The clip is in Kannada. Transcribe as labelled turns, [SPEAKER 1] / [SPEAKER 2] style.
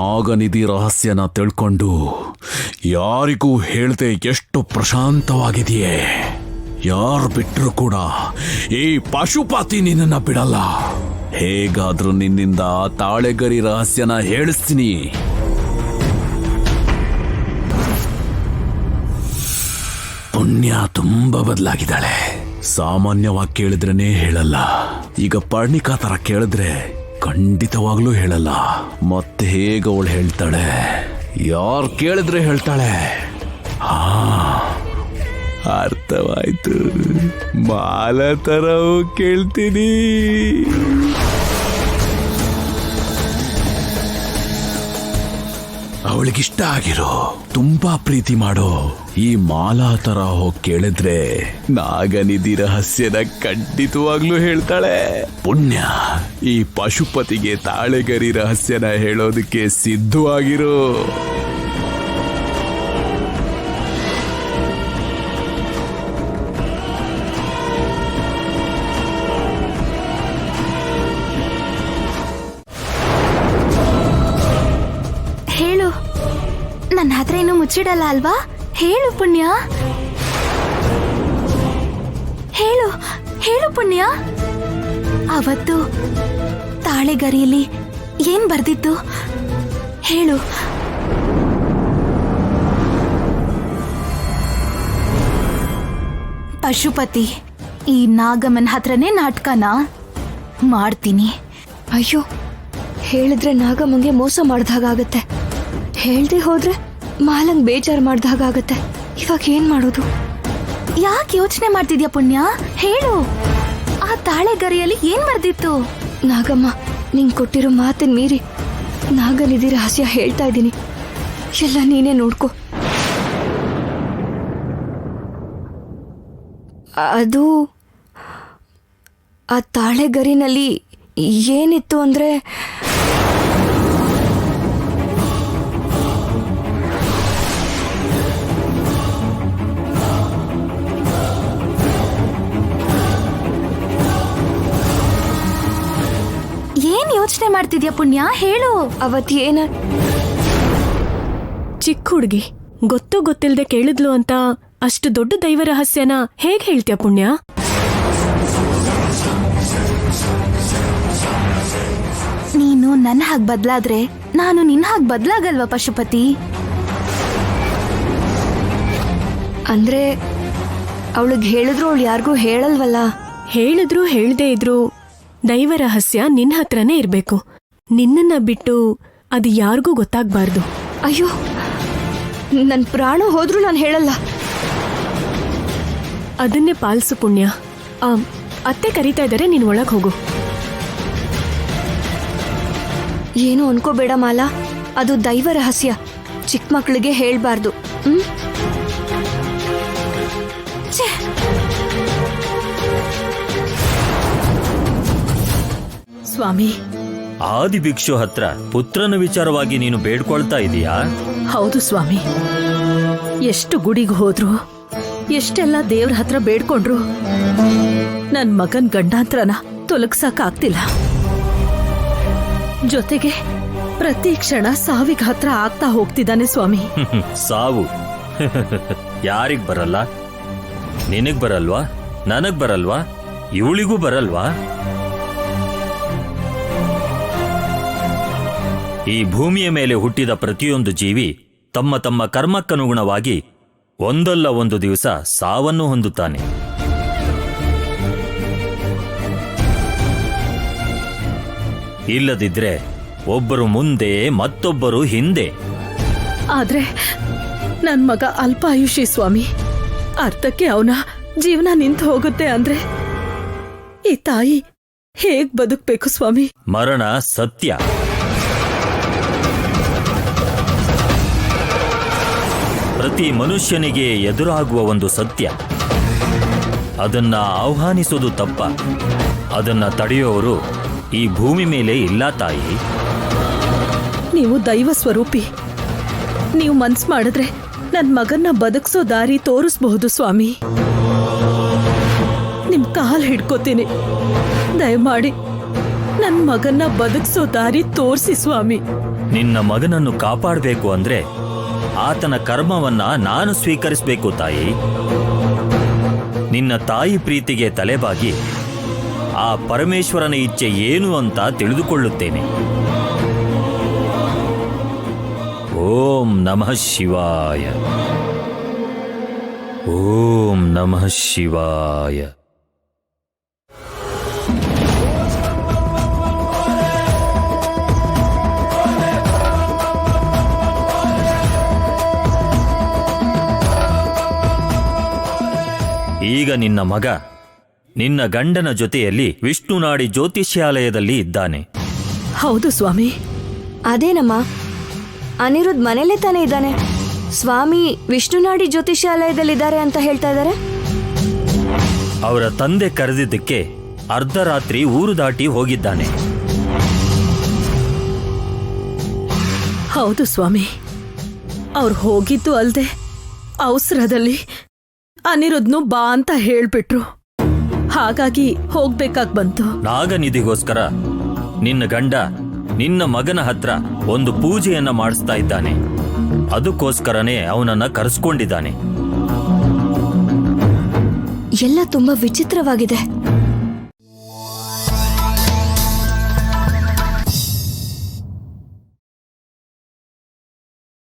[SPEAKER 1] ನಾಗನಿಧಿ ರಹಸ್ಯನ ತಿಳ್ಕೊಂಡು ಯಾರಿಗೂ ಹೇಳ್ದೆ ಎಷ್ಟು ಪ್ರಶಾಂತವಾಗಿದೆಯೇ. ಯಾರು ಬಿಟ್ಟರು ಕೂಡ ಈ ಪಶುಪತಿ ನಿನ್ನನ್ನ ಬಿಡಲ್ಲ. ಹೇಗಾದ್ರೂ ನಿನ್ನಿಂದ ತಾಳೆಗರಿ ರಹಸ್ಯನ ಹೇಳಿಸ್ತೀನಿ. ಪುಣ್ಯ ತುಂಬಾ ಬದಲಾಗಿದ್ದಾಳೆ. ಸಾಮಾನ್ಯವಾಗಿ ಕೇಳಿದ್ರೇನೆ ಹೇಳಲ್ಲ. ಈಗ ಪರ್ಣಿಕಾ ತರ ಕೇಳಿದ್ರೆ ಖಂಡಿತವಾಗ್ಲೂ ಹೇಳಲ್ಲ. ಮತ್ತೆ ಹೇಗ ಅವಳು ಹೇಳ್ತಾಳೆ, ಯಾರು ಕೇಳಿದ್ರೆ ಹೇಳ್ತಾಳೆ. ಹಾ, ಅರ್ಥವಾಯ್ತು. ಮಾಲ ತರವು ಕೇಳ್ತೀನಿ. ಅವಳಿಗಿಷ್ಟ ಆಗಿರೋ, ತುಂಬಾ ಪ್ರೀತಿ ಮಾಡೋ ಈ ಮಾಲಾ ತರ ಹೋಗಿ ಕೇಳಿದ್ರೆ ನಾಗನಿಧಿ ರಹಸ್ಯನ ಖಂಡಿತವಾಗ್ಲೂ ಹೇಳ್ತಾಳೆ. ಪುಣ್ಯ, ಈ ಪಶುಪತಿಗೆ ತಾಳೆಗರಿ ರಹಸ್ಯನ ಹೇಳೋದಕ್ಕೆ ಸಿದ್ಧವಾಗಿರೋ.
[SPEAKER 2] ಹೇಳು, ನನ್ನ ಹತ್ರ ಏನು ಮುಚ್ಚಿಡಲ್ಲ ಅಲ್ವಾ? ಹೇಳು ಪುಣ್ಯ, ಹೇಳು ಹೇಳು ಪುಣ್ಯ. ಅವತ್ತು ತಾಳೆಗರಿಯಲ್ಲಿ ಏನ್ ಬರ್ದಿತ್ತು ಹೇಳು. ಪಶುಪತಿ, ಈ ನಾಗಮ್ಮನ ಹತ್ರನೇ ನಾಟಕನ ಮಾಡ್ತೀನಿ.
[SPEAKER 3] ಅಯ್ಯೋ, ಹೇಳಿದ್ರೆ ನಾಗಮ್ಮಂಗೆ ಮೋಸ ಮಾಡ್ದಾಗತ್ತೆ, ಹೇಳ್ದೆ ಹೋದ್ರೆ ಮಾಲಂಗ್ ಬೇಜಾರು ಮಾಡ್ದಾಗತ್ತೆ. ಇವಾಗ ಏನ್ ಮಾಡೋದು?
[SPEAKER 2] ಯಾಕೆ ಯೋಚನೆ ಮಾಡ್ತಿದ್ಯಾ ಪುಣ್ಯ? ಹೇಳು, ಆ ತಾಳೆಗರಿಯಲ್ಲಿ ಏನ್ ಬರ್ದಿತ್ತು?
[SPEAKER 3] ನಾಗಮ್ಮ, ನಿಂಗ್ ಕೊಟ್ಟಿರೋ ಮಾತಿನ ಮೀರಿ ನಾಗನಿಧಿ ರಹಸ್ಯ ಹೇಳ್ತಾ ಇದ್ದೀನಿ. ಎಲ್ಲ ನೀನೇ ನೋಡ್ಕೊ. ಅದು ಆ ತಾಳೆಗರಿನಲ್ಲಿ ಏನಿತ್ತು ಅಂದ್ರೆ,
[SPEAKER 2] ಏನ್ ಯೋಚನೆ ಮಾಡ್ತಿದ್ಯಾ ಪುಣ್ಯ? ಹೇಳು.
[SPEAKER 3] ಅವತ್ತೇನ
[SPEAKER 4] ಚಿಕ್ಕ ಹುಡುಗಿ ಗೊತ್ತು ಗೊತ್ತಿಲ್ದೆ ಕೇಳಿದ್ಲು ಅಂತ ಅಷ್ಟು ದೊಡ್ಡ ದೈವ ರಹಸ್ಯನ ಹೇಗ್ ಹೇಳ್ತೀಯ ಪುಣ್ಯ?
[SPEAKER 2] ನೀನು ನನ್ನ ಹಾಗೆ ಬದ್ಲಾದ್ರೆ ನಾನು ನಿನ್ನ ಹಾಗೆ ಬದ್ಲಾಗಲ್ವಾ ಪಶುಪತಿ?
[SPEAKER 3] ಅಂದ್ರೆ ಅವಳಿಗೆ ಹೇಳಿದ್ರು ಅವಳು ಯಾರಿಗೂ ಹೇಳಲ್ವಲ್ಲ.
[SPEAKER 4] ಹೇಳಿದ್ರು ಹೇಳ್ದೇ ಇದ್ರು ದೈವ ರಹಸ್ಯ ನಿನ್ನ ಹತ್ರನೇ ಇರ್ಬೇಕು. ನಿನ್ನನ್ನ ಬಿಟ್ಟು ಅದು ಯಾರಿಗೂ ಗೊತ್ತಾಗ್ಬಾರ್ದು.
[SPEAKER 3] ಅಯ್ಯೋ, ನನ್ ಪ್ರಾಣ ಹೋದ್ರೂ ನಾನು ಹೇಳಲ್ಲ.
[SPEAKER 4] ಅದನ್ನೇ ಪಾಲಿಸು ಪುಣ್ಯ. ಅತ್ತೆ ಕರೀತಾ ಇದ್ದಾರೆ, ನೀನ್ ಒಳಗ್ ಹೋಗು.
[SPEAKER 3] ಏನು ಅನ್ಕೋಬೇಡ ಮಾಲಾ, ಅದು ದೈವ ರಹಸ್ಯ, ಚಿಕ್ಕ ಮಕ್ಕಳಿಗೆ ಹೇಳ್ಬಾರ್ದು.
[SPEAKER 5] ಸ್ವಾಮಿ,
[SPEAKER 6] ಆದಿಭಿಕ್ಷು ಹತ್ರ ಪುತ್ರನ ವಿಚಾರವಾಗಿ ನೀನು ಬೇಡ್ಕೊಳ್ತಾ ಇದೀಯಾ?
[SPEAKER 5] ಹೌದು ಸ್ವಾಮಿ. ಎಷ್ಟು ಗುಡಿಗೆ ಹೋದ್ರು, ಎಷ್ಟೆಲ್ಲ ದೇವ್ರ ಹತ್ರ ಬೇಡ್ಕೊಂಡ್ರು ನನ್ ಮಗನ್ ಗಂಡಾಂತರನ ತೊಲಗ್ಸಕ್ಕಾಗ್ತಿಲ್ಲ. ಜೊತೆಗೆ ಪ್ರತಿ ಕ್ಷಣ ಸಾವಿಗೆ ಹತ್ರ ಆಗ್ತಾ ಹೋಗ್ತಿದ್ದಾನೆ ಸ್ವಾಮಿ.
[SPEAKER 6] ಸಾವು ಯಾರಿಗ್ ಬರಲ್ಲ? ನಿನಗ್ ಬರಲ್ವಾ? ನನಗ್ ಬರಲ್ವಾ? ಇವಳಿಗೂ ಬರಲ್ವಾ? ಈ ಭೂಮಿಯ ಮೇಲೆ ಹುಟ್ಟಿದ ಪ್ರತಿಯೊಂದು ಜೀವಿ ತಮ್ಮ ತಮ್ಮ ಕರ್ಮಕ್ಕನುಗುಣವಾಗಿ ಒಂದಲ್ಲ ಒಂದು ದಿವಸ ಸಾವನ್ನು ಹೊಂದುತ್ತಾನೆ. ಇಲ್ಲದಿದ್ರೆ ಒಬ್ಬರು ಮುಂದೆ ಮತ್ತೊಬ್ಬರು ಹಿಂದೆ.
[SPEAKER 5] ಆದ್ರೆ ನನ್ ಮಗ ಅಲ್ಪಾಯುಷಿ ಸ್ವಾಮಿ. ಅರ್ಥಕ್ಕೆ ಅವನ ಜೀವನ ನಿಂತು ಹೋಗುತ್ತೆ ಅಂದ್ರೆ ಈ ತಾಯಿ ಹೇಗ್ ಬದುಕ್ಬೇಕು ಸ್ವಾಮಿ?
[SPEAKER 6] ಮರಣ ಸತ್ಯ. ಪ್ರತಿ ಮನುಷ್ಯನಿಗೆ ಎದುರಾಗುವ ಒಂದು ಸತ್ಯ. ಅದನ್ನ ಆಹ್ವಾನಿಸೋದು ತಪ್ಪ. ಅದನ್ನ ತಡೆಯೋರು ಈ ಭೂಮಿ ಮೇಲೆ ಇಲ್ಲ ತಾಯಿ.
[SPEAKER 5] ನೀವು ದೈವ ಸ್ವರೂಪಿ. ನೀವು ಮನ್ಸ್ ಮಾಡಿದ್ರೆ ನನ್ ಮಗನ್ನ ಬದುಕ್ಸೋ ದಾರಿ ತೋರಿಸಬಹುದು ಸ್ವಾಮಿ. ನಿಮ್ ಕಾಲ್ ಹಿಡ್ಕೋತೀನಿ, ದಯಮಾಡಿ ನನ್ ಮಗನ್ನ ಬದುಕ್ಸೋ ದಾರಿ ತೋರಿಸಿ ಸ್ವಾಮಿ.
[SPEAKER 6] ನಿನ್ನ ಮಗನನ್ನು ಕಾಪಾಡಬೇಕು ಅಂದ್ರೆ ಆತನ ಕರ್ಮವನ್ನ ನಾನು ಸ್ವೀಕರಿಸಬೇಕು ತಾಯಿ. ನಿನ್ನ ತಾಯಿ ಪ್ರೀತಿಗೆ ತಲೆಬಾಗಿ ಆ ಪರಮೇಶ್ವರನ ಇಚ್ಛೆ ಏನು ಅಂತ ತಿಳಿದುಕೊಳ್ಳುತ್ತೇನೆ. ಓಂ ನಮಃ ಶಿವಾಯ. ಓಂ ನಮಃ ಶಿವಾಯ. ಈಗ ನಿನ್ನ ಮಗ ನಿನ್ನ ಗಂಡನ ಜೊತೆಯಲ್ಲಿ ವಿಷ್ಣುನಾಡಿ ಜ್ಯೋತಿಷ್ಯಾಲಯದಲ್ಲಿ ಇದ್ದಾನೆ.
[SPEAKER 5] ಹೌದು ಸ್ವಾಮಿ.
[SPEAKER 3] ಅದೇನಮ್ಮ, ಅನಿರುದ್ಧ್ ಮನೇಲೇ ತಾನೇ ಇದ್ದಾನೆ. ಸ್ವಾಮಿ ವಿಷ್ಣುನಾಡಿ ಜ್ಯೋತಿಷ್ಯಾಲಯದಲ್ಲಿದ್ದಾರೆ ಅಂತ ಹೇಳ್ತಾ ಇದ್ದಾರೆ.
[SPEAKER 6] ಅವರ ತಂದೆ ಕರೆದಿದ್ದಕ್ಕೆ ಅರ್ಧರಾತ್ರಿ ಊರು ದಾಟಿ ಹೋಗಿದ್ದಾನೆ.
[SPEAKER 5] ಹೌದು ಸ್ವಾಮಿ. ಅವ್ರು ಹೋಗಿದ್ದು ಅಲ್ದೆ ಅವಸರದಲ್ಲಿ ಅನಿರುದ್ಧನು ಬಾ ಅಂತ ಹೇಳ್ಬಿಟ್ರು. ಹಾಗಾಗಿ ಹೋಗ್ಬೇಕಾಗ್ ಬಂತು.
[SPEAKER 6] ನಾಗನಿಧಿಗೋಸ್ಕರ ನಿನ್ನ ಗಂಡ ನಿನ್ನ ಮಗನ ಹತ್ರ ಒಂದು ಪೂಜೆಯನ್ನ ಮಾಡಿಸ್ತಾ ಇದ್ದಾನೆ. ಅದಕ್ಕೋಸ್ಕರನೇ ಅವನನ್ನ ಕರೆಸ್ಕೊಂಡಿದ್ದಾನೆ.
[SPEAKER 3] ಎಲ್ಲ ತುಂಬಾ ವಿಚಿತ್ರವಾಗಿದೆ.